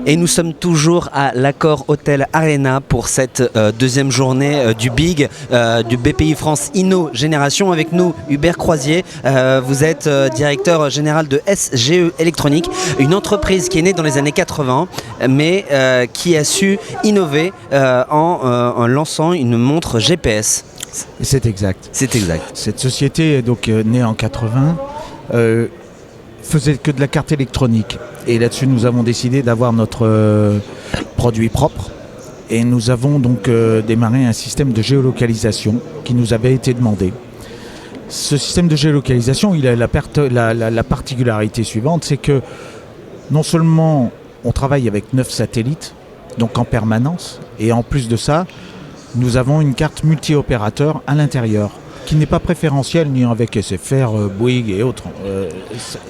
Et nous sommes toujours à l'Accor Hotel Arena pour cette deuxième journée du BIG, du BPI France Inno Génération. Avec nous, Hubert Croisier, vous êtes directeur général de SGE Électronique, une entreprise qui est née dans les années 80, mais qui a su innover en lançant une montre GPS. C'est exact. C'est exact. Cette société est donc née en 80. Faisait que de la carte électronique. Et là-dessus, nous avons décidé d'avoir notre produit propre. Et nous avons donc démarré un système de géolocalisation qui nous avait été demandé. Ce système de géolocalisation, il a la particularité suivante, c'est que non seulement on travaille avec 9 satellites, donc en permanence, et en plus de ça, nous avons une carte multi-opérateur à l'intérieur, qui n'est pas préférentielle ni avec SFR, Bouygues et autres.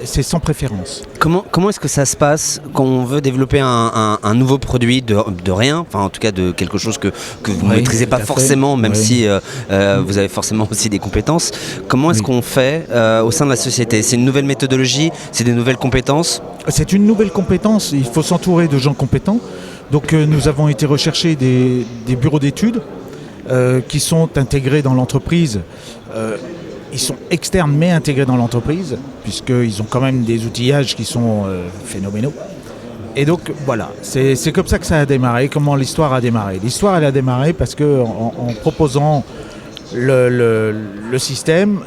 C'est sans préférence. Comment est-ce que ça se passe quand on veut développer un nouveau produit de rien, enfin en tout cas de quelque chose que vous ne maîtrisez pas forcément, même si vous avez forcément aussi des compétences. Comment est-ce qu'on fait au sein de la société? C'est une nouvelle méthodologie, c'est des nouvelles compétences? C'est une nouvelle compétence, il faut s'entourer de gens compétents. Donc nous avons été rechercher des bureaux d'études qui sont intégrés dans l'entreprise. Ils sont externes mais intégrés dans l'entreprise, puisqu'ils ont quand même des outillages qui sont phénoménaux. Et donc voilà, c'est comme ça que ça a démarré, comment l'histoire a démarré. L'histoire elle a démarré parce qu'en proposant le système,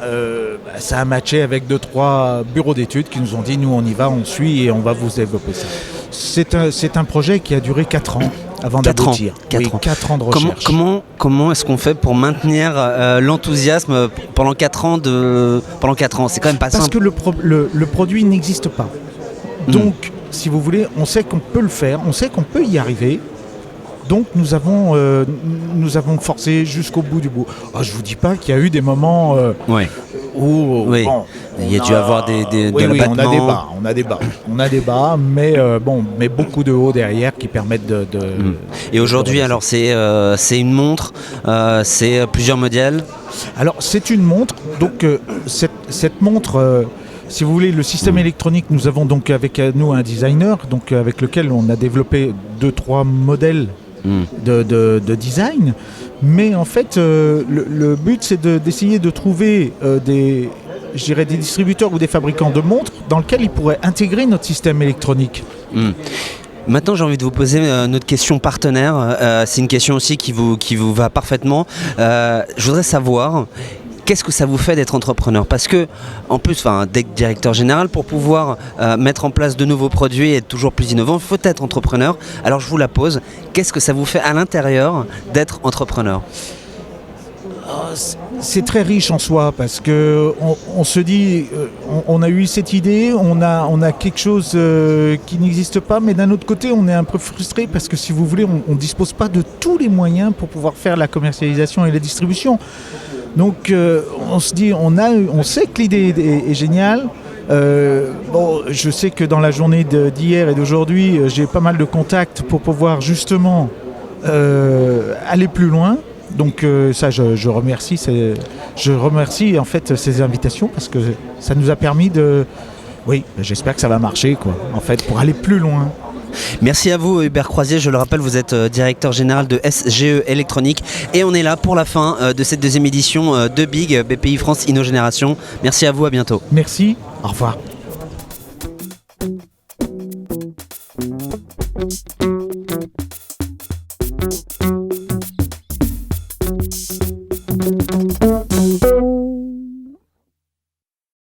ça a matché avec 2-3 bureaux d'études qui nous ont dit nous on y va, on suit et on va vous développer ça. C'est un projet qui a duré 4 ans avant d'aboutir. 4 ans de recherche. Comment est-ce qu'on fait pour maintenir l'enthousiasme pendant 4 ans C'est quand même pas simple. Parce que le produit n'existe pas. Donc, si vous voulez, on sait qu'on peut le faire, on sait qu'on peut y arriver. Donc nous avons forcé jusqu'au bout du bout. Oh, je vous dis pas qu'il y a eu des moments où bon, il y a dû avoir des on a des bas, mais beaucoup de hauts derrière qui permettent de. Et aujourd'hui, alors c'est une montre, c'est plusieurs modèles. Alors c'est une montre, donc cette montre. Si vous voulez, le système électronique, nous avons donc avec nous un designer, donc avec lequel on a développé 2-3 modèles de design. Mais en fait, le but, c'est d'essayer de trouver des distributeurs ou des fabricants de montres dans lesquels ils pourraient intégrer notre système électronique. Maintenant, j'ai envie de vous poser notre question partenaire. C'est une question aussi qui vous va parfaitement. Je voudrais savoir... Qu'est-ce que ça vous fait d'être entrepreneur? Parce que, en plus, d'être directeur général, pour pouvoir mettre en place de nouveaux produits et être toujours plus innovant, il faut être entrepreneur. Alors je vous la pose, qu'est-ce que ça vous fait à l'intérieur d'être entrepreneur? C'est très riche en soi parce que on se dit, on a eu cette idée, on a quelque chose qui n'existe pas, mais d'un autre côté, on est un peu frustré parce que si vous voulez, on dispose pas de tous les moyens pour pouvoir faire la commercialisation et la distribution. Donc on se dit, on sait que l'idée est géniale. Je sais que dans la journée d'hier et d'aujourd'hui, j'ai pas mal de contacts pour pouvoir justement aller plus loin. Donc ça, je remercie en fait ces invitations parce que ça nous a permis de... Oui, j'espère que ça va marcher, quoi, en fait, pour aller plus loin. Merci à vous Hubert Croisier, je le rappelle, vous êtes directeur général de SGE Électronique et on est là pour la fin de cette deuxième édition de BIG, BPI France Inno Génération. Merci à vous, à bientôt. Merci, au revoir.